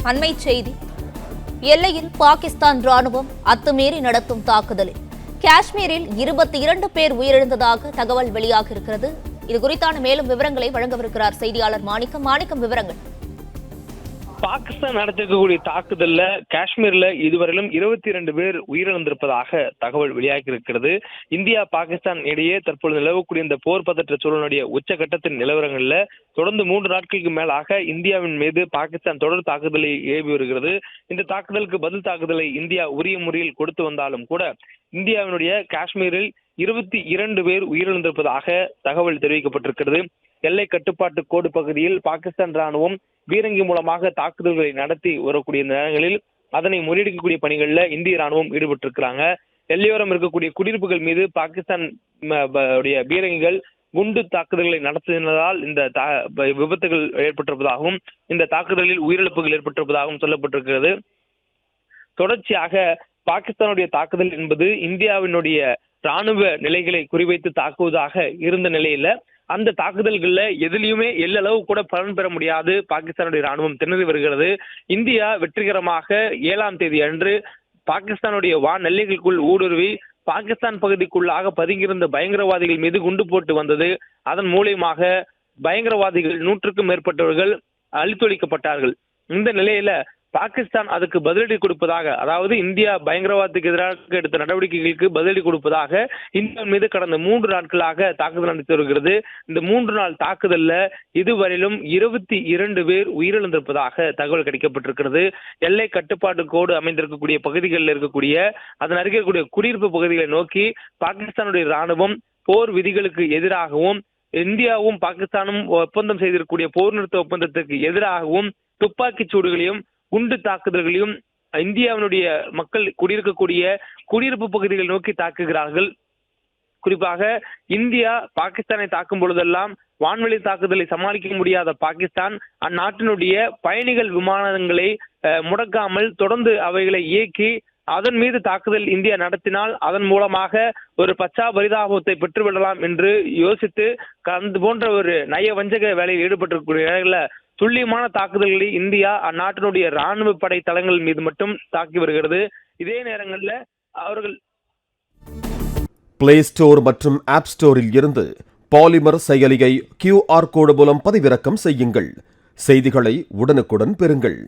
அண்மைச் செய்தி. எல்லையில் பாகிஸ்தான் ராணுவம் அத்துமீறி நடத்தும் தாக்குதலில் காஷ்மீரில் 22 பேர் உயிரிழந்ததாக தகவல் வெளியாகியிருக்கிறது. இது குறித்தான மேலும் விவரங்களை வழங்கவிருக்கிறார் செய்தியாளர் மாணிக்கம். விவரங்கள். பாகிஸ்தான் நடத்திருக்கக்கூடிய தாக்குதல்ல காஷ்மீர்ல இதுவரையிலும் 22 பேர் உயிரிழந்திருப்பதாக தகவல் வெளியாகி இருக்கிறது. இந்தியா பாகிஸ்தான் இடையே தற்பொழுது நிலவக்கூடிய இந்த போர் பதற்ற சூழலுடைய உச்சகட்டத்தின் நிலவரங்கள்ல தொடர்ந்து 3 நாட்களுக்கு மேலாக இந்தியாவின் மீது பாகிஸ்தான் தொடர் தாக்குதலை ஏவி வருகிறது. இந்த தாக்குதலுக்கு பதில் தாக்குதலை இந்தியா உரிய முறையில் கொடுத்து வந்தாலும் கூட இந்தியாவினுடைய காஷ்மீரில் 22 பேர் உயிரிழந்திருப்பதாக தகவல் தெரிவிக்கப்பட்டிருக்கிறது. எல்லை கட்டுப்பாட்டு கோடு பகுதியில் பாகிஸ்தான் ராணுவம் பீரங்கி மூலமாக தாக்குதல்களை நடத்தி வரக்கூடிய நேரங்களில் அதனை முறியடிக்கக்கூடிய பணிகளில் இந்திய ராணுவம் ஈடுபட்டிருக்கிறாங்க. எல்லையோரம் இருக்கக்கூடிய குடியிருப்புகள் மீது பாகிஸ்தான் பீரங்கிகள் குண்டு தாக்குதல்களை நடத்தினதால் இந்த விபத்துகள் ஏற்பட்டிருப்பதாகவும் இந்த தாக்குதலில் உயிரிழப்புகள் ஏற்பட்டிருப்பதாகவும் சொல்லப்பட்டிருக்கிறது. தொடர்ச்சியாக பாகிஸ்தானுடைய தாக்குதல் என்பது இந்தியாவினுடைய ராணுவ நிலைகளை குறிவைத்து தாக்குவதாக இருந்த நிலையில அந்த தாக்குதல்கள்ல எதிலையுமே எல்லளவு கூட பலன் பெற முடியாது பாகிஸ்தானுடைய ராணுவம் திணறி வருகிறது. இந்தியா வெற்றிகரமாக 7ஆம் தேதி அன்று பாகிஸ்தானுடைய வான் எல்லைகளுக்குள் ஊடுருவி பாகிஸ்தான் பகுதிக்குள்ளாக பதுங்கியிருந்த பயங்கரவாதிகள் மீது குண்டு போட்டு வந்தது. அதன் மூலமாக பயங்கரவாதிகள் 100க்கும் மேற்பட்டவர்கள் அழித்தொழிக்கப்பட்டார்கள். இந்த நிலையில பாகிஸ்தான் அதுக்கு பதிலடி கொடுப்பதாக, அதாவது இந்தியா பயங்கரவாதத்துக்கு எதிராக எடுத்த நடவடிக்கைகளுக்கு பதிலடி கொடுப்பதாக இந்தியா மீது கடந்த 3 நாட்களாக தாக்குதல் நடத்தி வருகிறது. இந்த 3 நாள் தாக்குதல்ல இதுவரையிலும் 22 பேர் உயிரிழந்திருப்பதாக தகவல் கிடைக்கப்பட்டிருக்கிறது. எல்லை கட்டுப்பாட்டு கோடு அமைந்திருக்கக்கூடிய பகுதிகளில் இருக்கக்கூடிய அதன் அருகே இருக்கக்கூடிய குடியிருப்பு பகுதிகளை நோக்கி பாகிஸ்தானுடைய ராணுவம் போர் விதிகளுக்கு எதிராகவும் இந்தியாவும் பாகிஸ்தானும் ஒப்பந்தம் செய்திருக்கக்கூடிய போர் நிறுத்த ஒப்பந்தத்திற்கு எதிராகவும் துப்பாக்கிச் சூடுகளையும் குண்டு தாக்குதல்களையும் இந்தியாவினுடைய மக்கள் குடியிருக்கக்கூடிய குடியிருப்பு பகுதிகளை நோக்கி தாக்குகிறார்கள். குறிப்பாக இந்தியா பாகிஸ்தானை தாக்கும் பொழுதெல்லாம் வான்வெளி தாக்குதலை சமாளிக்க முடியாத பாகிஸ்தான் அந்நாட்டினுடைய பயணிகள் விமானங்களை முடக்காமல் தொடர்ந்து அவைகளை இயக்கி அதன் மீது தாக்குதல் இந்தியா நடத்தினால் அதன் மூலமாக ஒரு பச்சா பரிதாபத்தை பெற்றுவிடலாம் என்று யோசித்து அது போன்ற ஒரு நய வஞ்சக வேலையில் ஈடுபட்டிருக்கக்கூடிய நிலையில துல்லியமான தாக்குதல்களை இந்தியா அந்நாட்டினுடைய ராணுவ படை தளங்கள் மீது மட்டும் தாக்கி வருகிறது. இதே நேரங்களில் அவர்கள் பிளே ஸ்டோர் மற்றும் ஆப் ஸ்டோரில் இருந்து பாலிமர் செயலியை QR கோடு மூலம் பதிவிறக்கம் செய்யுங்கள். செய்திகளை உடனுக்குடன் பெறுங்கள்.